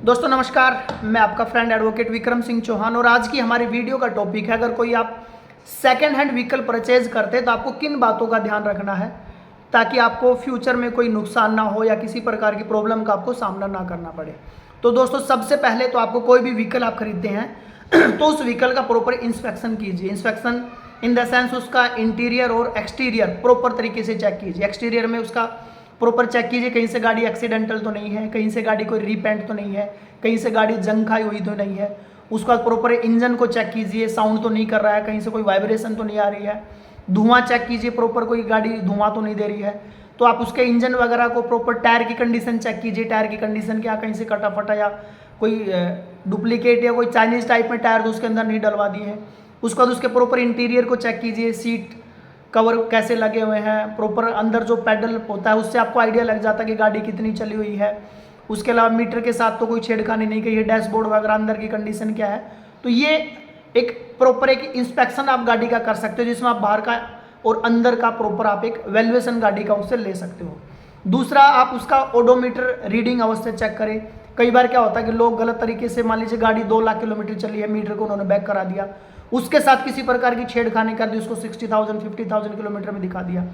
दोस्तों नमस्कार, मैं आपका फ्रेंड एडवोकेट विक्रम सिंह चौहान और आज की हमारी वीडियो का टॉपिक है, अगर कोई आप सेकेंड हैंड व्हीकल परचेज करते हैं तो आपको किन बातों का ध्यान रखना है ताकि आपको फ्यूचर में कोई नुकसान ना हो या किसी प्रकार की प्रॉब्लम का आपको सामना ना करना पड़े। तो दोस्तों सबसे पहले तो आपको कोई भी व्हीकल आप खरीदते हैं तो उस व्हीकल का प्रॉपर इंस्पेक्शन कीजिए। इंस्पेक्शन इन द सेंस उसका इंटीरियर और एक्सटीरियर प्रॉपर तरीके से चेक कीजिए। एक्सटीरियर में उसका प्रॉपर चेक कीजिए, कहीं से गाड़ी एक्सीडेंटल तो नहीं है, कहीं से गाड़ी कोई रीपेंट तो नहीं है, कहीं से गाड़ी जंग खाई हुई तो नहीं है। उसके बाद प्रॉपर इंजन को चेक कीजिए, साउंड तो नहीं कर रहा है, कहीं से कोई वाइब्रेशन तो नहीं आ रही है। धुआं चेक कीजिए, प्रॉपर कोई गाड़ी धुआं तो नहीं दे रही है। तो आप उसके इंजन वगैरह को प्रॉपर, टायर की कंडीशन चेक कीजिए, टायर की कंडीशन क्या कहीं से कटा फटा या कोई डुप्लीकेट या कोई चाइनीज टाइप में टायर तो उसके अंदर नहीं डलवा दिए हैं। उसके बाद उसके प्रॉपर इंटीरियर को चेक कीजिए, सीट कवर कैसे लगे हुए हैं, प्रॉपर अंदर जो पेडल होता है उससे आपको आइडिया लग जाता है कि गाड़ी कितनी चली हुई है। उसके अलावा मीटर के साथ तो कोई छेड़खानी नहीं की है, डैशबोर्ड वगैरह अंदर की कंडीशन क्या है। तो ये एक प्रॉपर एक इंस्पेक्शन आप गाड़ी का कर सकते हो जिसमें आप बाहर का और अंदर का प्रॉपर आप एक वैल्यूएशन गाड़ी का उससे ले सकते हो। दूसरा, आप उसका ओडोमीटर रीडिंग अवश्य चेक करें। कई बार क्या होता है कि लोग गलत तरीके से, मान लीजिए गाड़ी 2 लाख किलोमीटर चली है, मीटर को उन्होंने बैक करा दिया, उसके साथ किसी प्रकार की छेड़खानी कर दी, उसको 60,000 50,000 किलोमीटर में दिखा दिया,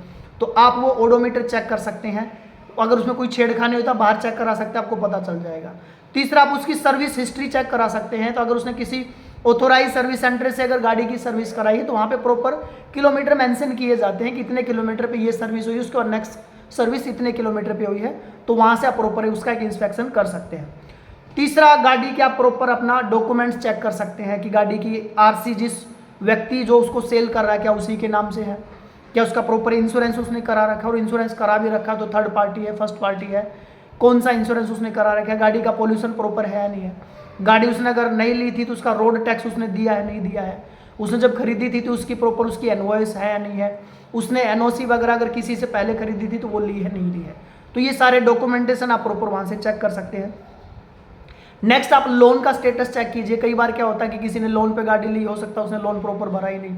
तो आप वो ओडोमीटर चेक कर सकते हैं। अगर उसमें कोई छेड़खानी होता है बाहर चेक करा सकते हैं, आपको पता चल जाएगा। तीसरा, आप उसकी सर्विस हिस्ट्री चेक करा सकते हैं। तो अगर उसने किसी ऑथोराइज सर्विस सेंटर से अगर गाड़ी की सर्विस कराई है तो वहाँ पे प्रॉपर किलोमीटर मेंशन किए जाते हैं कि इतने किलोमीटर पे ये सर्विस हुई, उसके बाद नेक्स्ट सर्विस इतने किलोमीटर पे हुई है, तो वहाँ से आप प्रॉपर उसका एक इंस्पेक्शन कर सकते हैं। तीसरा, गाड़ी के आप प्रॉपर अपना डॉक्यूमेंट्स चेक कर सकते हैं कि गाड़ी की आरसी जिस व्यक्ति जो उसको सेल कर रहा है क्या उसी के नाम से है, क्या उसका प्रॉपर इंश्योरेंस उसने करा रखा है, और इंश्योरेंस करा भी रखा तो थर्ड पार्टी है फर्स्ट पार्टी है, कौन सा इंश्योरेंस उसने करा रखा है, गाड़ी का पोल्यूशन प्रॉपर है या नहीं है, गाड़ी उसने अगर नहीं ली थी तो उसका रोड टैक्स उसने दिया है नहीं दिया है, उसने जब खरीदी थी तो उसकी प्रॉपर उसकी इनवॉइस है या नहीं है, उसने एनओसी वगैरह अगर किसी से पहले खरीदी थी तो वो ली है नहीं ली है। तो ये सारे डॉक्यूमेंटेशन आप प्रॉपर वहाँ से चेक कर सकते हैं। नेक्स्ट, आप लोन का स्टेटस चेक कीजिए। कई बार क्या होता है कि किसी ने लोन पे गाड़ी ली, हो सकता है उसने लोन प्रॉपर भरा ही नहीं,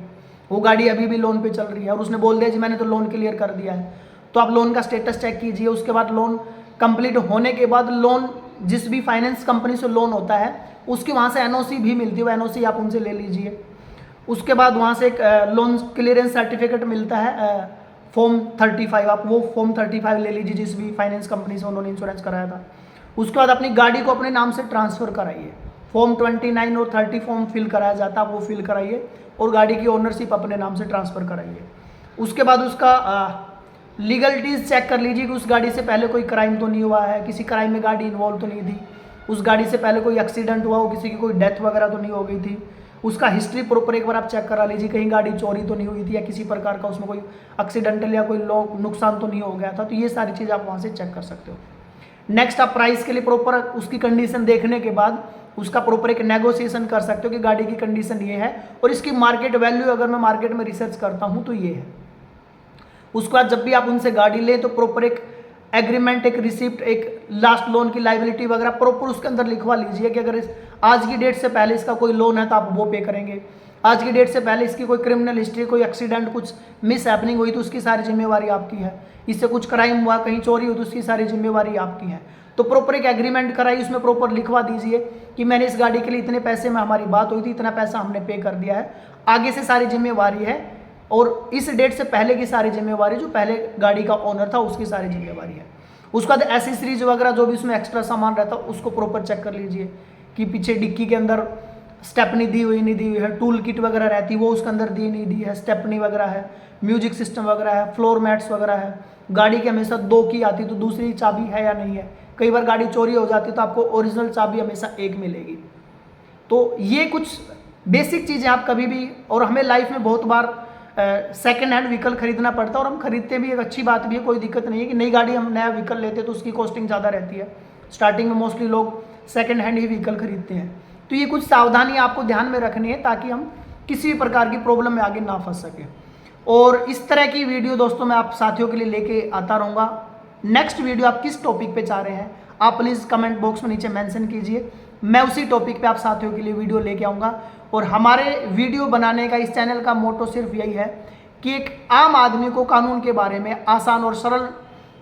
वो गाड़ी अभी भी लोन पे चल रही है और उसने बोल दिया जी मैंने तो लोन क्लियर कर दिया है। तो आप लोन का स्टेटस चेक कीजिए। उसके बाद लोन कंप्लीट होने के बाद लोन जिस भी फाइनेंस कंपनी से लोन होता है उसकी वहाँ से एनओसी भी मिलती है, वो एनओसी आप उनसे ले लीजिए। उसके बाद वहाँ से एक लोन क्लियरेंस सर्टिफिकेट मिलता है फॉर्म 35, आप वो फॉर्म 35 ले लीजिए जिस भी फाइनेंस कंपनी से उन्होंने इंश्योरेंस कराया था। उसके बाद अपनी गाड़ी को अपने नाम से ट्रांसफ़र कराइए। फॉर्म 29 और 30 फॉर्म फिल कराया जाता है, आप वो फिल कराइए और गाड़ी की ओनरशिप अपने नाम से ट्रांसफ़र कराइए। उसके बाद उसका लीगलिटीज़ चेक कर लीजिए कि उस गाड़ी से पहले कोई क्राइम तो नहीं हुआ है, किसी क्राइम में गाड़ी इन्वॉल्व तो नहीं थी, उस गाड़ी से पहले कोई एक्सीडेंट हुआ हो, किसी की कोई डेथ वगैरह तो नहीं हो गई थी। उसका हिस्ट्री प्रॉपर एक बार आप चेक करा लीजिए, कहीं गाड़ी चोरी तो नहीं हुई थी या किसी प्रकार का उसमें कोई एक्सीडेंटल या कोई नुकसान तो नहीं हो गया था। तो ये सारी चीज़ आप वहाँ से चेक कर सकते हो। नेक्स्ट, आप प्राइस के लिए प्रॉपर उसकी कंडीशन देखने के बाद उसका प्रॉपर एक नेगोशिएशन कर सकते हो कि गाड़ी की कंडीशन ये है और इसकी मार्केट वैल्यू अगर मैं मार्केट में रिसर्च करता हूँ तो ये है। उसके बाद जब भी आप उनसे गाड़ी लें तो प्रॉपर एक एग्रीमेंट, एक रिसिप्ट, एक लास्ट लोन की लाइबिलिटी वगैरह प्रॉपर उसके अंदर लिखवा लीजिए कि अगर आज की डेट से पहले इसका कोई लोन है तो आप वो पे करेंगे, आज की डेट से पहले इसकी कोई क्रिमिनल हिस्ट्री, कोई एक्सीडेंट, कुछ मिस हैपनिंग हुई तो उसकी सारी जिम्मेवारी आपकी है, इससे कुछ क्राइम हुआ, कहीं चोरी हुई तो उसकी सारी जिम्मेवारी आपकी है। तो प्रॉपर एक एग्रीमेंट कराइए, उसमें प्रॉपर लिखवा दीजिए कि मैंने इस गाड़ी के लिए इतने पैसे में हमारी बात हुई थी, इतना पैसा हमने पे कर दिया है, आगे से सारी जिम्मेवारी है और इस डेट से पहले की सारी जिम्मेवारी जो पहले गाड़ी का ओनर था उसकी सारी जिम्मेवारी है। उसके बाद एसेसरीज वगैरह जो भी उसमें एक्स्ट्रा सामान रहता है उसको प्रॉपर चेक कर लीजिए कि पीछे डिक्की के अंदर स्टेपनी दी हुई नहीं दी हुई है, टूल किट वगैरह रहती है वो उसके अंदर दी नहीं दी है, स्टेपनी वगैरह है, म्यूजिक सिस्टम वगैरह है, फ्लोर मैट्स वगैरह है, गाड़ी की हमेशा 2 की आती तो दूसरी चाबी है या नहीं है, कई बार गाड़ी चोरी हो जाती तो आपको ओरिजिनल चाबी हमेशा एक मिलेगी। तो ये कुछ बेसिक चीज़ें आप कभी भी, और हमें लाइफ में बहुत बार सेकेंड हैंड व्हीकल खरीदना पड़ता है और हम खरीदते भी, एक अच्छी बात भी है, कोई दिक्कत नहीं है कि नई गाड़ी हम नया व्हीकल लेते तो उसकी कॉस्टिंग ज़्यादा रहती है। स्टार्टिंग में मोस्टली लोग सेकेंड हैंड ही व्हीकल खरीदते हैं। तो ये कुछ सावधानी आपको ध्यान में रखनी है ताकि हम किसी भी प्रकार की प्रॉब्लम में आगे ना फंस सकें। और इस तरह की वीडियो दोस्तों मैं आप साथियों के लिए लेके आता रहूँगा। नेक्स्ट वीडियो आप किस टॉपिक पे चाह रहे हैं आप प्लीज़ कमेंट बॉक्स में नीचे मेंशन कीजिए, मैं उसी टॉपिक पे आप साथियों के लिए वीडियो लेके आऊँगा। और हमारे वीडियो बनाने का इस चैनल का मोटो सिर्फ यही है कि एक आम आदमी को कानून के बारे में आसान और सरल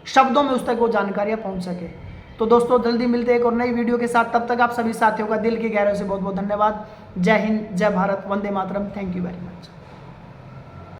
शब्दों में उस तक वो जानकारियाँ पहुँच सके। तो दोस्तों जल्दी मिलते हैं एक और नई वीडियो के साथ, तब तक आप सभी साथियों का दिल की गहराई से बहुत बहुत धन्यवाद। जय हिंद, जय Bharat, Vande Mataram, thank you very much.